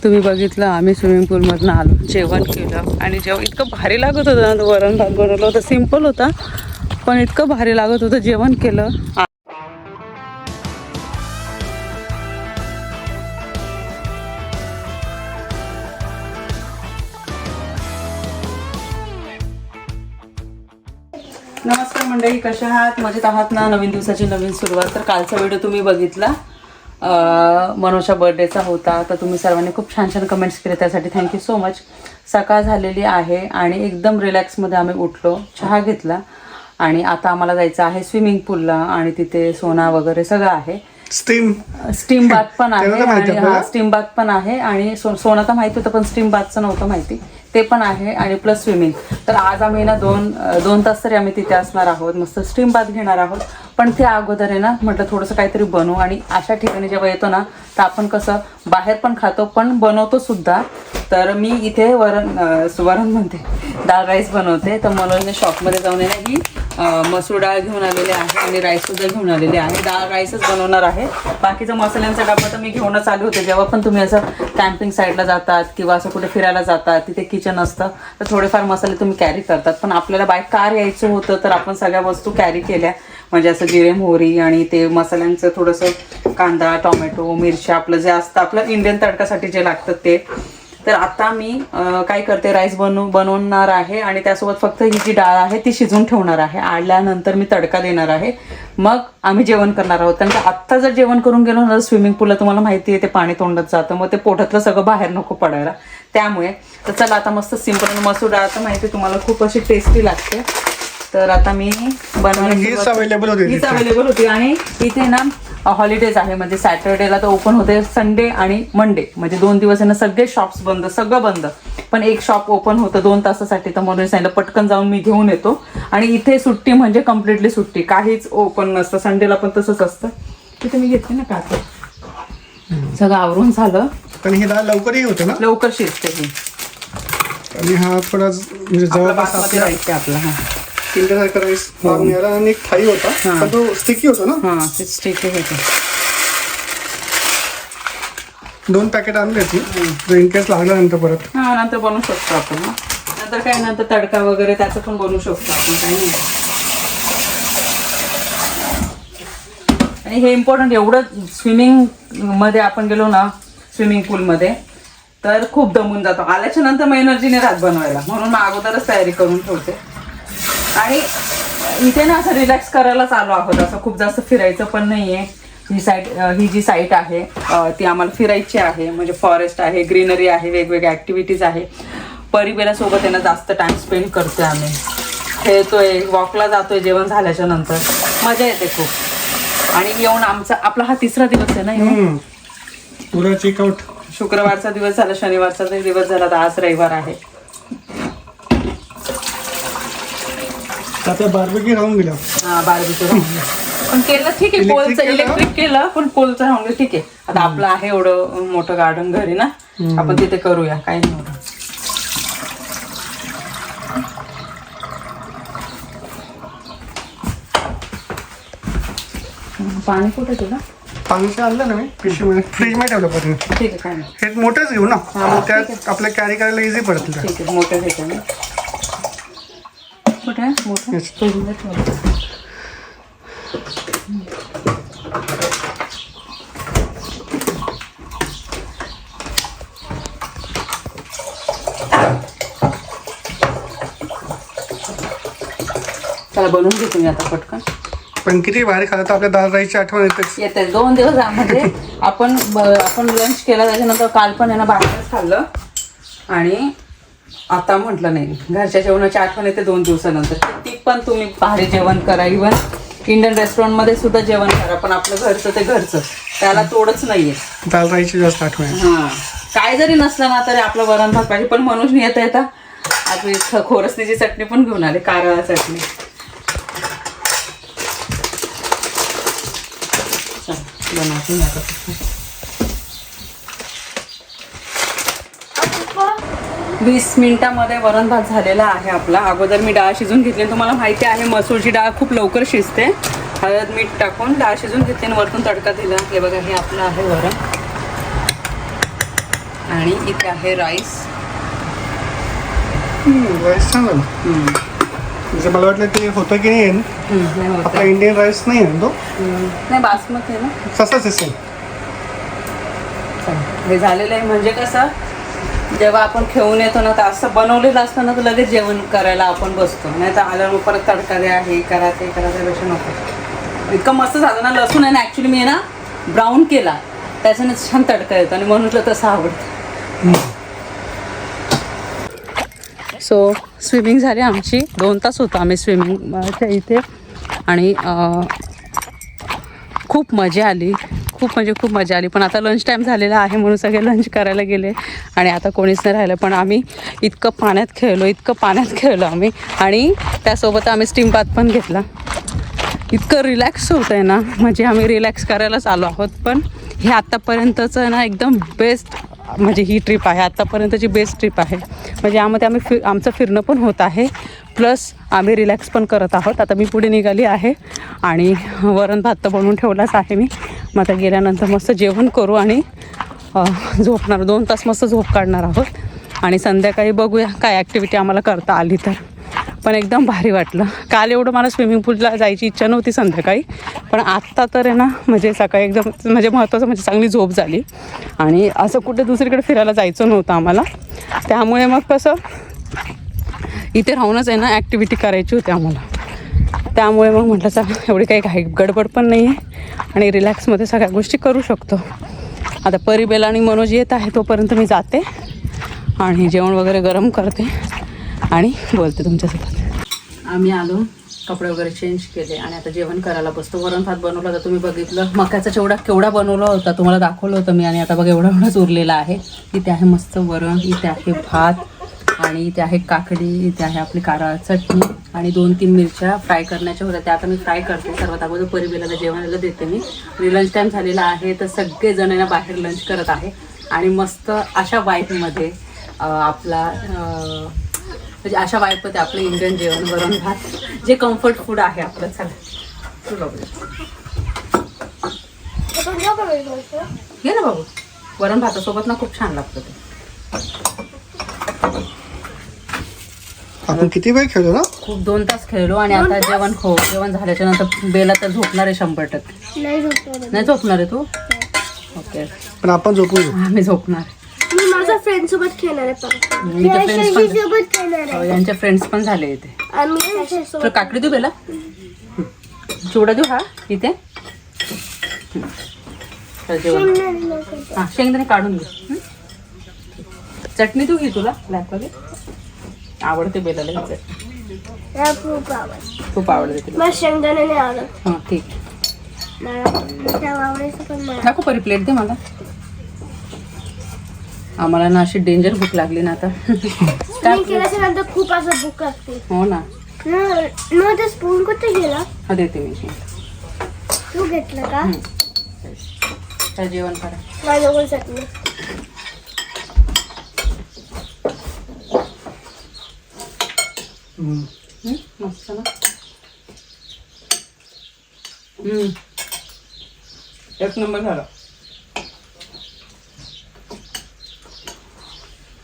तुम्ही बघितलं आम्ही स्विमिंग पूलमधून आलो, जेवण केलं आणि जेवण इतकं भारी लागत होतं ना. वरण भात बनवलं होतं, सिम्पल होता पण इतकं भारी लागत होतं. जेवण केलं. नमस्कार मंडळी, कशा आहात? मजेत आहात ना? नवीन दिवसाची नवीन सुरुवात. तर कालचा व्हिडिओ तुम्ही बघितला, मनोजच्या बर्थडेचा होता. तर तुम्ही सर्वांनी खूप छान छान कमेंट्स केले, त्यासाठी थँक्यू सो मच. सकाळ झालेली आहे आणि एकदम रिलॅक्समध्ये आम्ही उठलो, चहा घेतला आणि आता आम्हाला जायचं आहे स्विमिंग पूलला. आणि तिथे सोना वगैरे सगळं आहे. स्टीम बाथ पण आहे आणि स्टीम बाथ पण आहे आणि सोना तर माहिती होतं पण स्टीम बाथचं नव्हतं माहिती, ते पण आहे आणि प्लस स्विमिंग. तर आज आम्ही ना दोन तास तरी आम्ही तिथे असणार आहोत. मस्त स्टीम बाथ घेणार आहोत. पण ते अगोदर आहे ना म्हटलं थोडंसं काहीतरी बनवू. आणि अशा ठिकाणी जेव्हा येतो ना तर आपण कसं बाहेर पण खातो पण बनवतो सुद्धा. तर मी इथे वरण म्हणते डाळ राईस बनवते. तर मनोजने शॉपमध्ये जाऊन आहे ना ही मसूर डाळ घेऊन आलेली आहे आणि राईससुद्धा घेऊन आलेली आहे. डाळ राईसच बनवणार आहे. बाकीचा मसाल्यांचा डबा तर मी घेऊनच आले होते. जेव्हा पण तुम्ही असं कॅम्पिंग साईडला जातात किंवा असं कुठे फिरायला जातात तिथे किचन असतं तर थोडेफार मसाले तुम्ही कॅरी करतात. पण आपल्याला बाय कार यायचं होतं तर आपण सगळ्या वस्तू कॅरी केल्या. म्हणजे असं जिरे मोहरी आणि ते मसाल्यांचं थोडंसं कांदा टोमॅटो मिरच्या आपलं जे असतं आपलं इंडियन तडकासाठी जे लागतं ते. तर आता मी काय करते, राईस बनवणार आहे आणि त्यासोबत फक्त ही जी डाळ आहे ती शिजवून ठेवणार आहे. आल्यानंतर मी तडका देणार आहे, मग आम्ही जेवण करणार आहोत. कारण की आत्ता जर जेवण करून गेलो ना स्विमिंग पूलला तुम्हाला माहिती आहे ते पाणी तोंडात जातं, मग ते पोटातलं सगळं बाहेर नको पडायला. त्यामुळे तर चला आता मस्त सिंपल मसूर डाळ तर माहिती तुम्हाला खूप अशी टेस्टी लागते. तर आता मी हीच अवेलेबल होती आणि इथे ना हॉलिडेज आहे. म्हणजे सॅटर्डेला तर ओपन होते, संडे आणि मंडे म्हणजे 2 दिवस आहे ना सगळे शॉप्स बंद, सगळं बंद. पण एक शॉप ओपन होतं 2 तासासाठी. तर म्हणून सांगितलं पटकन जाऊन मी घेऊन येतो. आणि इथे सुट्टी म्हणजे कम्प्लिटली सुट्टी, काहीच ओपन नसतं. संडेला पण तसंच असतं. तिथे मी घेतली ना काका, सगळं आवरून झालं. पण ही डाळ लवकरही होते ना, लवकर शिजते ही. आणि हा थोडा म्हणजे जवळपास आपला हा सारखा राईस मिळाला आणि एक थाई होता पण तो स्टिकी होतो ना. हा ते स्टिकी होतं. 2 पॅकेट आणले ती इन केस लागल्यानंतर परत नंतर बनवू शकतो आपण. नंतर काय नंतर तडका वगैरे त्याचं पण बनवू शकतो आपण, काही नाही. आणि हे इम्पॉर्टंट एवढं स्विमिंग मध्ये आपण गेलो ना स्विमिंग पूलमध्ये तर खूप दमून जातो. आल्याच्या नंतर मग एनर्जीने राहत बनवायला, म्हणून मग अगोदरच तयारी करून ठेवते. आणि इथे ना असं रिलॅक्स करायलाच आलो आहोत, असं खूप जास्त फिरायचं पण नाहीये. ही जी साईट आहे ती आम्हाला फिरायची आहे. म्हणजे फॉरेस्ट आहे, ग्रीनरी आहे, वेगवेगळ्या ॲक्टिव्हिटीज आहे. परिवारासोबत आहे ना जास्त टाइम स्पेंड करतोय आम्ही, खेळतोय, वॉकला जातोय जेवण झाल्याच्या नंतर, मजा येते खूप. आणि येऊन आपला हा 3रा दिवस आहे ना, पुरा चेकआउट. शुक्रवारचा दिवस झाला, शनिवारचा दिवस झाला, तर आज रविवार आहे. आता बार्बेक्यू राहून गेला. हा बार्बेक्यू राहून गेला पण केलं ठीक आहे. पोलचं इलेक्ट्रिक केलं पण पोलचं राहून गेलं ठीक आहे. आता आपलं आहे एवढं मोठं गार्डन घरी ना, आपण तिथे करूया, काही नाही एवढं. पाणी कुठे तुला? पाणी आणलं ना मी पिशवीमध्ये, फ्रीजमध्ये ठेवलं पण. ठीक आहे, काय नाही. हे मोठंच घेऊ ना, त्यात आपल्या कॅरी करायला इझी पडतं. ठीक आहे, मोठं घेतो मी. कुठे मोठं फ्रीजमध्ये ठेवलं. त्याला बनवून घेतो मी आता पटकन. पण किती भारी खाल्लं तर आपल्या डाळ राईसची आठवण येते. 2 दिवस म्हणजे आपण लंच केला, त्याच्यानंतर काल पण आहे ना बाहेरच खाल्लं आणि आता म्हटलं नाही घरच्या जेवणाची आठवण येते 2 दिवसानंतर. किती पण तुम्ही भारी जेवण करा, इव्हन इंडियन रेस्टॉरंटमध्ये सुद्धा जेवण करा, पण आपलं घरचं ते घरचं, त्याला तोडच नाहीये. डाळ राईसची जास्त आठवण. हा काय जरी नसलं ना तरी आपलं वरण भात पाहिजे. पण म्हणून येता आज खोरसणीची चटणी पण घेऊन आले, कारळा चटणी. बनवते आता. 20 मिनिटामध्ये वरण भात झालेला आहे आपला. अगोदर मी डाळ शिजून घेतली. तुम्हाला माहिती आहे मसूरची डाळ खूप लवकर शिजते. हळद मीठ टाकून डाळ शिजून घेतली आणि वरतून तडका दिला. हे बघा, हे आपलं आहे वरण. आणि इथे आहे राईस. राईस छान झालं. म्हणजे मला वाटलं ते होतं की नाही नाही होत आपला इंडियन राईस नाही आहे तो. नाही बासमती आहे ना. तसाच असेल. हे झालेलं आहे. म्हणजे कसं जेव्हा आपण खेळून येतो ना तर असं बनवलेलं असतं ना तर लगेच जेवण करायला आपण बसतो. नाही तर आल्यावर मग परत तडका द्या, हे करा ते करा, त्यापेक्षा नको. इतकं मस्त झालं ना. लसूण आहे ना ॲक्च्युली मी आहे ना ब्राऊन केला, त्याच्याने छान तडका येतो आणि म्हणून तसं आवडतं. सो स्विमिंग झाली आमची. 2 तास होतो आम्ही स्विमिंगच्या इथे आणि खूप मजा आली. खूप मजा आली. पण आता लंच टाईम झालेला आहे म्हणून सगळे लंच करायला गेले आणि आता कोणीच नाही राहिलं. पण आम्ही इतकं पाण्यात खेळलो आम्ही. आणि त्यासोबत आम्ही स्टीम बाथ पण घेतला. इतकं रिलॅक्स होतं आहे ना. म्हणजे आम्ही रिलॅक्स करायलाच आलो आहोत. पण हे आत्तापर्यंतचं ना एकदम बेस्ट म्हणजे ही ट्रिप आहे. आत्तापर्यंतची बेस्ट ट्रिप आहे. म्हणजे यामध्ये आम्ही आमचं फिरणं पण होत आहे, प्लस आम्ही रिलॅक्स पण करत आहोत. आता मी पुढे निघाली आहे आणि वरण भात तर बनवून ठेवलाच आहे मी. मग आता गेल्यानंतर मस्त जेवण करू आणि झोपणार. 2 तास मस्त झोप काढणार आहोत आणि संध्याकाळी बघूया काय ॲक्टिव्हिटी आम्हाला करता आली तर. पण एकदम भारी वाटलं. काल एवढं मला स्विमिंग पूलला जायची इच्छा नव्हती संध्याकाळी, पण आत्ता तर आहे ना म्हणजे सकाळी एकदम म्हणजे महत्त्वाचं म्हणजे चांगली झोप झाली आणि असं कुठे दुसरीकडे फिरायला जायचं नव्हतं आम्हाला. त्यामुळे मग कसं इथे राहूनच आहे ना ॲक्टिव्हिटी करायची होती आम्हाला. त्यामुळे मग म्हटलं चला एवढी काही गडबड पण नाही आहे आणि रिलॅक्समध्ये सगळ्या गोष्टी करू शकतो. आता परिबेल आणि मनोज येत आहे तोपर्यंत मी जाते आणि जेवण वगैरे गरम करते आणि बोलते तुमच्यासोबत. आम्ही आलो, कपडे वगैरे चेंज केले आणि आता जेवण करायला बसतो. वरण भात बनवला होता तुम्ही बघितलं. मक्याचा चिवडा केवढा बनवला होता तुम्हाला दाखवलं होतं मी. आणि आता बघा एवढाच उरलेला आहे. इथे आहे मस्त वरण, इथे आहे भात आणि इथे आहे काकडी, इथे आहे आपली कारळा चटणी आणि 2-3 मिरच्या फ्राय करण्याच्या होत्या त्या आता मी फ्राय करते. सर्वात अगोदर परिबेलाला जेवणाला देते मी. आणि लंच टाईम झालेला आहे तर सगळेजण बाहेर लंच करत आहे आणि मस्त अशा वाईफमध्ये आपला म्हणजे अशा वाईफमध्ये आपलं इंडियन जेवण वरण भात जे कम्फर्ट फूड आहे आपलं. चला घे ना बाबू. वरण भातासोबत ना खूप छान लागतं ते. आपण किती वेळ खेळलो ना. खूप 2 तास खेळलो आणि आता जेवण झाल्याच्या नंतर बेला तर झोपणार आहे 100%. नाही झोपणार आहे तू. ओके पण आपण झोपू. आम्ही झोपणार. मी माझ्या फ्रेंड सोबत खेळणार आहे. यांचे फ्रेंड्स पण झाले इथे. आणि काकडी देऊ बेला. चिवडा देऊ हा इथे. हा शेंगदाणे काढून घे. चटणी देऊ घे तुला लॅपमध्ये. आवडते बेलाला ही चटणी. खूप आवडते तुला. मला शेंगदाणे नाही आवडत. हां ठीक. दाखव परी प्लेट दे मला. आम्हाला ना अशी डेंजर भूक लागली ना आता. केल्याच्या नंतर खूप असं भूक लागते. हो ना. ते स्पून कुठे गेला. हा देते मी. तू घेतलं का. तर जेवण करा. माझ्याकडे चटणी. मस्त ना. एक नंबर झाला.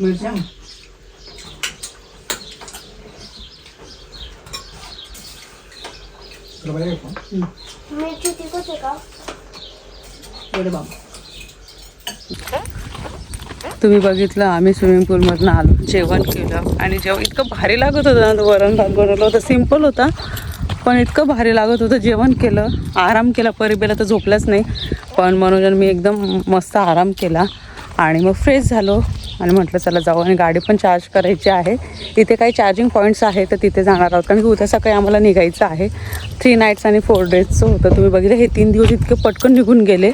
मिरच्या मिरची तिखट आहे का. बरं बाबा. तुम्ही बघितलं आम्ही स्विमिंग पूलमधून आलो, जेवण केलं आणि जेवण इतकं भारी लागत होतं ना. वरण भात बनवलं होतं, सिम्पल होता पण इतकं भारी लागत होतं. जेवण केलं, आराम केला. परिबेला तर झोपलाच नाही पण मनोजन मी एकदम मस्त आराम केला आणि मग फ्रेश झालो आणि म्हटलं चला जाऊ. आणि गाडी पण चार्ज करायची आहे. इथे काही चार्जिंग पॉईंट्स आहे तर तिथे जाणार आहोत कारण की उद्या सकाळी आम्हाला निघायचं आहे. 3 नाईट्स आणि 4 डेजचं होतं. तुम्ही बघितलं हे 3 दिवस इतके पटकन निघून गेले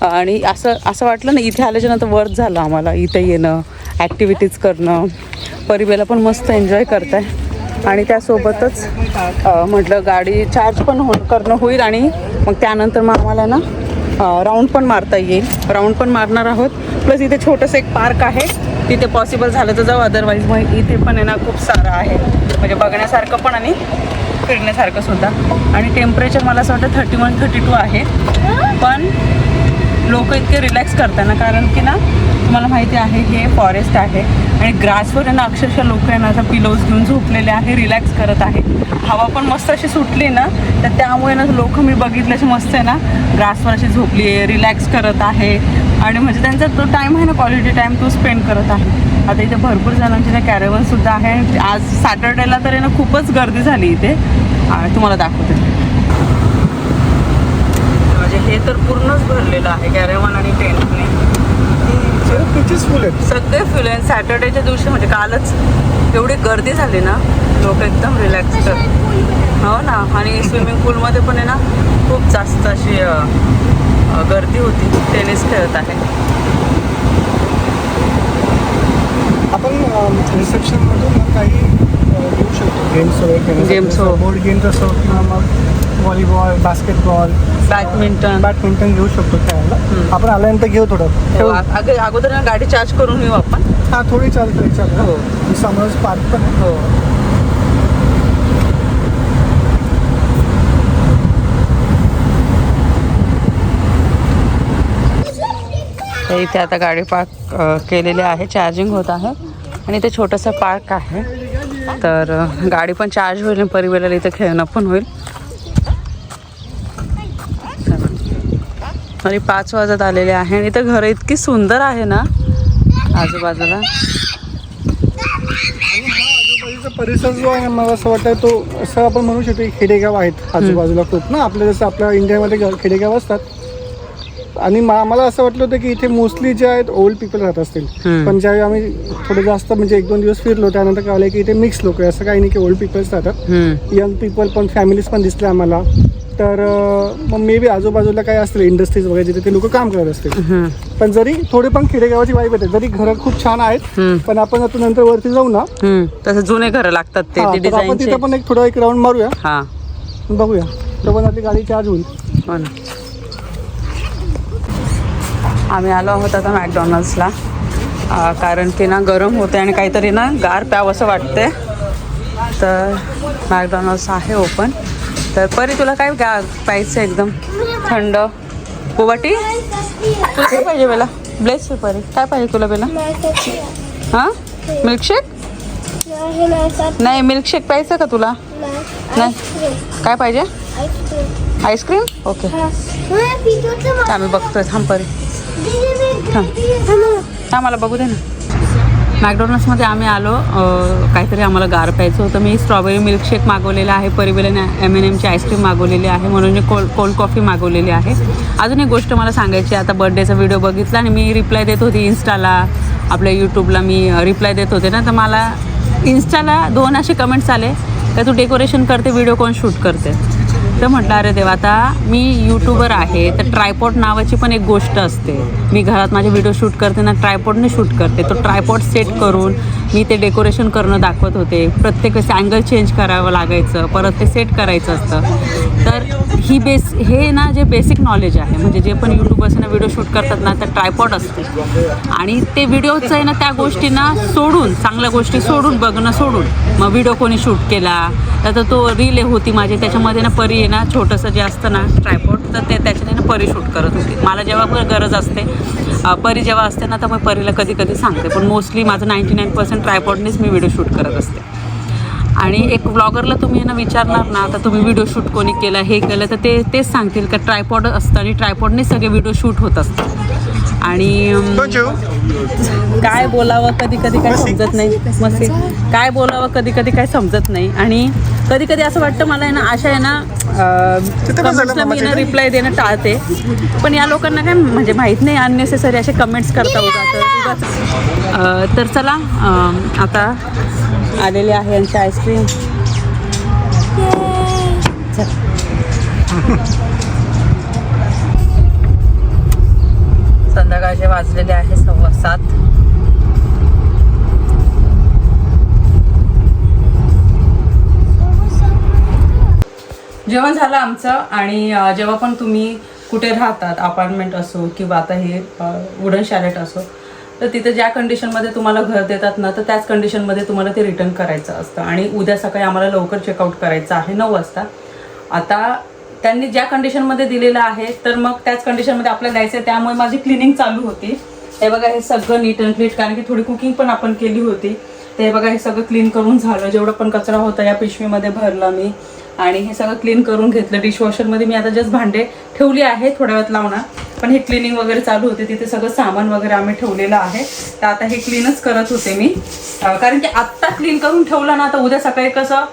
आणि असं वाटलं ना इथे आल्याच्यानंतर वर्थ झालं आम्हाला इथे येणं, ॲक्टिव्हिटीज करणं. परिबेला पण मस्त एन्जॉय करत आहे आणि त्यासोबतच म्हटलं गाडी चार्ज पण करणं होईल आणि मग त्यानंतर मग आम्हाला ना राऊंड पण मारता येईल. राऊंड पण मारणार आहोत. प्लस इथे छोटंसं एक पार्क आहे, तिथे पॉसिबल झालं तर जाऊ. अदरवाईज मग इथे पण आहे ना खूप सारं आहे म्हणजे बघण्यासारखं पण आणि फिरण्यासारखं सुद्धा. आणि टेम्परेचर मला असं वाटतं 31-32 आहे. पण लोक इतके रिलॅक्स करतात ना कारण की ना तुम्हाला माहिती आहे हे फॉरेस्ट आहे आणि ग्रासवर आहे ना अक्षरशः लोक आहे ना आता पिलोज घेऊन झोपलेले आहे, रिलॅक्स करत आहे. हवा पण मस्त अशी सुटली ना तर त्यामुळे ना लोक मी बघितले असे मस्त आहे ना ग्रासवर अशी झोपली आहे, रिलॅक्स करत आहे आणि म्हणजे त्यांचा तो टाईम आहे ना क्वालिटी टाईम तो स्पेंड करत आहे. आता इथे भरपूर जणांचे ना कॅरेवनसुद्धा आहे. आज सॅटर्डेला तर आहे ना खूपच गर्दी झाली इथे, तुम्हाला दाखवते. म्हणजे हे तर पूर्णच भरलेलं आहे कॅरेवन आणि टेंटने, पिचेस फुल आहेत. सगळे फुल आहे. सॅटर्डेच्या दिवशी म्हणजे कालच एवढी गर्दी झाली ना, लोक एकदम रिलॅक्स करतात. हो ना. आणि स्विमिंग पूलमध्ये पण आहे ना खूप जास्त अशी गर्दी होती. टेनिस खेळत आहे. आपण रिसेप्शनमधून काही घेऊ शकतो गेम्स वगैरे, गेम्स हो. बोर्ड गेम्स असो किंवा मग व्हॉलीबॉल, बास्केटबॉल, बॅडमिंटन घेऊ शकतो खेळायला. आपण आल्यानंतर घेऊ थोडं. अगोदर ना गाडी चार्ज करून येऊ आपण. हां, थोडी चालतं याच्यात. हो. समोरच पार्क पण आहे. हो. इथे आता गाडी पार्क केलेली आहे, चार्जिंग होत आहे आणि इथे छोटंसं पार्क आहे. तर गाडी पण चार्ज होईल आणि परिवाराला इथे खेळणं पण होईल. आणि 5 वाजत आलेले आहे आणि इथं घरं इतकी सुंदर आहे ना आजूबाजूला. आजूबाजूचा परिसर जो आहे मला असं वाटतं तो असं आपण म्हणू शकतो की खेडेगाव आहेत आजूबाजूला खूप ना. आपल्या जसं आपल्या इंडियामध्ये खेडेगाव असतात. आणि मला असं वाटलं होतं की इथे मोस्टली जे आहेत ओल्ड पीपल राहत असतील. पण ज्यावेळी आम्ही थोडे जास्त म्हणजे 1-2 दिवस फिरलो त्यानंतर कळलं की इथे मिक्स लोक आहे. असं काही नाही की ओल्ड पीपल्स राहतात, यंग पीपल पण, फॅमिलीज पण दिसले आम्हाला. तर मग मे बी आजूबाजूला काय असतील इंडस्ट्रीज वगैरे जिथे ते लोक काम करत असतील. पण जरी थोडे पण खेडेगावाची वाईब येते, जरी घरं खूप छान आहेत पण आपण आता नंतर वरती जाऊ ना तसं जुने घरं लागतात ते आपण तिथं पण थोडा एक राऊंड मारूया. हा, बघूया. तर पण आपली गाडी चार्ज होईल. हो ना. आम्ही आलो आहोत आता मॅकडॉनल्ड्सला, कारण की ना गरम होते आणि काहीतरी ना गार प्यावं असं वाटते. तर मॅकडॉनल्ड्स आहे ओपन. तर परी तुला काय प्यायचं एकदम थंड? बोबाटी तुला काय पाहिजे बेला? ब्लेस परी काय पाहिजे तुला बेला? हां, मिल्कशेक? नाही, मिल्कशेक प्यायचं का तुला? नाही. काय पाहिजे? आईस्क्रीम? ओके, आम्ही बघतोय. थांब परी, हां मला बघू दे ना. मॅकडॉनल्ड्समध्ये आम्ही आलो. काहीतरी आम्हाला गार प्यायचं होतं. मी स्ट्रॉबेरी मिल्कशेक मागवलेला आहे, परिवेला M&Mची आईस्क्रीम मागवलेली आहे, म्हणून मी कोल्ड कॉफी मागवलेली आहे. अजून एक गोष्ट मला सांगायची. आता बर्थडेचा व्हिडिओ बघितला आणि मी रिप्लाय देत होती इन्स्टाला, आपल्या यूट्यूबला मी रिप्लाय देत होते ना. तर मला इन्स्टाला 2 असे कमेंट्स आले का तू डेकोरेशन करते, व्हिडिओ कोण शूट करते? तर म्हटलं अरे देवा, आता मी यूट्यूबर आहे तर ट्रायपॉड नावाची पण एक गोष्ट असते. मी घरात माझे व्हिडिओ शूट करते ना, ट्रायपॉडने शूट करते. तो ट्रायपॉड सेट करून मी ते डेकोरेशन करणं दाखवत होते. प्रत्येक वेळेस अँगल चेंज करावं लागायचं, परत ते सेट करायचं असतं. तर हे ना जे बेसिक नॉलेज आहे, म्हणजे जे पण यूट्यूबर्सना व्हिडिओ शूट करतात ना तर ट्रायपॉड असते. आणि ते व्हिडिओचं आहे ना त्या गोष्टींना सोडून, चांगल्या गोष्टी सोडून, बघणं सोडून मग व्हिडिओ कोणी शूट केला तर तो रील होती माझी. त्याच्यामध्ये ना परी आहे ना छोटंसं जे असतं ना ट्रायपॉड, तर ते त्याच्याने ना परी शूट करत होती. मला जेव्हा गरज असते, परी जेव्हा असते ना तर मग परीला कधी कधी सांगते, पण मोस्टली माझं 99% ट्रायपॉडनेच मी व्हिडिओ शूट करत असते. आणि एक ब्लॉगरला तुम्ही ना विचारणार ना आता तुम्ही व्हिडिओ शूट कोणी केलं, हे केलं, तर तेच सांगतील का ट्रायपॉड असतं आणि ट्रायपॉडने सगळे व्हिडिओ शूट होत असतात. आणि काय बोलावं कधी कधी काय समजत नाही. मस्त काय बोलावं कधी कधी काय समजत नाही. आणि कधी कधी असं वाटतं मला आहे ना, अशा आहे ना कमेंट्सला मी ना रिप्लाय देणं टाळते. पण या लोकांना काय म्हणजे माहीत नाही, अननेसेसरी असे कमेंट्स करता उगाच. तर चला आता आलेले आहे यांची आईस्क्रीम. संध्याकाळचे वाजलेले आहे 7:15. जेवण झालं आमचं. आणि जेव्हा पण तुम्ही कुठे राहतात, अपार्टमेंट असो किंवा आता हे वुडन शॅलेट असो, तर तिथे ज्या कंडिशनमध्ये तुम्हाला घर देतात ना तर त्याच कंडिशनमध्ये तुम्हाला ते रिटर्न करायचं असतं. आणि उद्या सकाळी आम्हाला लवकर चेकआउट करायचं आहे 9 वाजता. आता त्यांनी ज्या कंडिशनमध्ये दिलेलं आहे तर मग त्याच कंडिशनमध्ये आपल्याला द्यायचं आहे. त्यामुळे माझी क्लिनिंग चालू होती. हे बघा हे सगळं नीट अँड क्लीन, कारण की थोडी कुकिंग पण आपण केली होती. तर हे बघा हे सगळं क्लीन करून झालं. जेवढं पण कचरा होता या पिशवीमध्ये भरला मी आणि हे सगळं क्लीन करून घेतलं. डिशवॉशरमध्ये मी आता जस्ट भांडे ठेवली आहे, थोड्या वेळात लावणार. पण हे क्लिनिंग वगैरे चालू होते, तिथे सगळं सामान वगैरे आम्ही ठेवलेलं आहे. तर आता हे क्लीनच करत होते मी, कारण की आत्ता क्लीन करून ठेवलं ना तर उद्या सकाळी कसं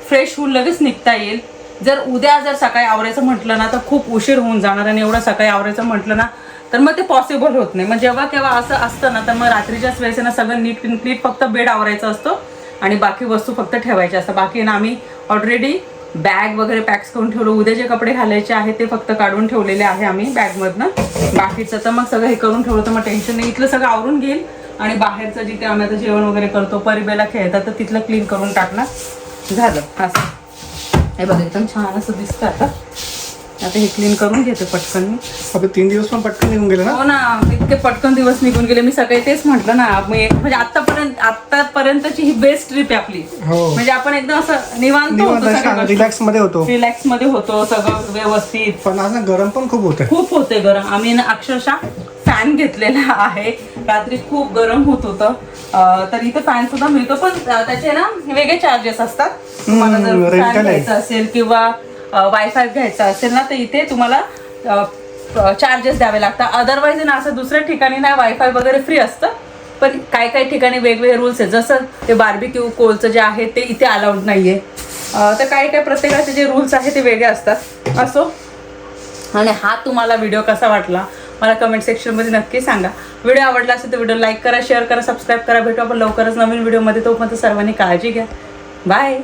फ्रेश होऊन लगेच निघता येईल. जर सकाळी आवरायचं म्हटलं ना तर खूप उशीर होऊन जाणार आणि एवढं सकाळी आवरायचं म्हटलं ना तर मग ते पॉसिबल होत नाही. मग जेव्हा केव्हा असं असतं ना तर मग रात्रीच्याच वेळेस ना सगळं नीट क्लीन, फक्त बेड आवरायचं असतो आणि बाकी वस्तू फक्त ठेवायच्या असतात. बाकी ना आम्ही ऑलरेडी बॅग वगैरे पॅक्स करून ठेवलं. उद्या जे कपडे घालायचे आहेत ते फक्त काढून ठेवलेले आहे आम्ही बॅगमधनं. बाकीचं तर मग सगळं हे करून ठेवलं तर मग टेन्शन नाही. इथलं सगळं आवरून घेईल आणि बाहेरचं जिथे आम्ही आता जेवण वगैरे करतो, परिबेला खेळतात, तर तिथलं क्लीन करून टाकणार. झालं असं. हे बघा एकदम छान असं दिसतं. आता हे क्लीन करून घेते पटकन मी. आपले 3 दिवस पण पटकन निघून गेले ना. हो ना, इतके पटकन दिवस निघून गेले. मी सकाळी तेच म्हटलं ना, म्हणजे आतापर्यंतची ही बेस्ट ट्रिप आहे आपली. हो. म्हणजे आपण एकदम असं निवांत होतो, रिलॅक्स मध्ये होतो, सगळं व्यवस्थित. पण आज गरम पण खूप होते गरम. आम्ही ना अक्षरशः फॅन घेतलेला आहे. रात्री खूप गरम होत होतं. तर इथे फॅन सुद्धा मिळतो, पण त्याचे ना वेगळे चार्जेस असतात. तुम्हाला जर फॅन घ्यायचा असेल किंवा वायफाय घ्यायचा असेल ना तर इथे तुम्हाला चार्जेस द्यावे लागतात. अदरवाईज ना असं दुसऱ्या ठिकाणी ना वायफाय वगैरे फ्री असतं, पण काही ठिकाणी वेगवेगळे रूल्स आहेत. जसं ते बार्बिक्यू कोलचं जे आहे ते इथे अलाउड नाहीये. तर काही प्रत्येकाचे जे रूल्स आहेत ते वेगळे असतात. असो. आणि हा तुम्हाला व्हिडिओ कसा वाटला मला कमेंट सेक्शनमध्ये नक्की सांगा. व्हिडिओ आवडला असेल तर व्हिडिओ लाईक करा, शेअर करा, सबस्क्राईब करा. भेटू आपण लवकरच नवीन व्हिडिओमध्ये. तोपर्यंत सर्वांनी काळजी घ्या. बाय.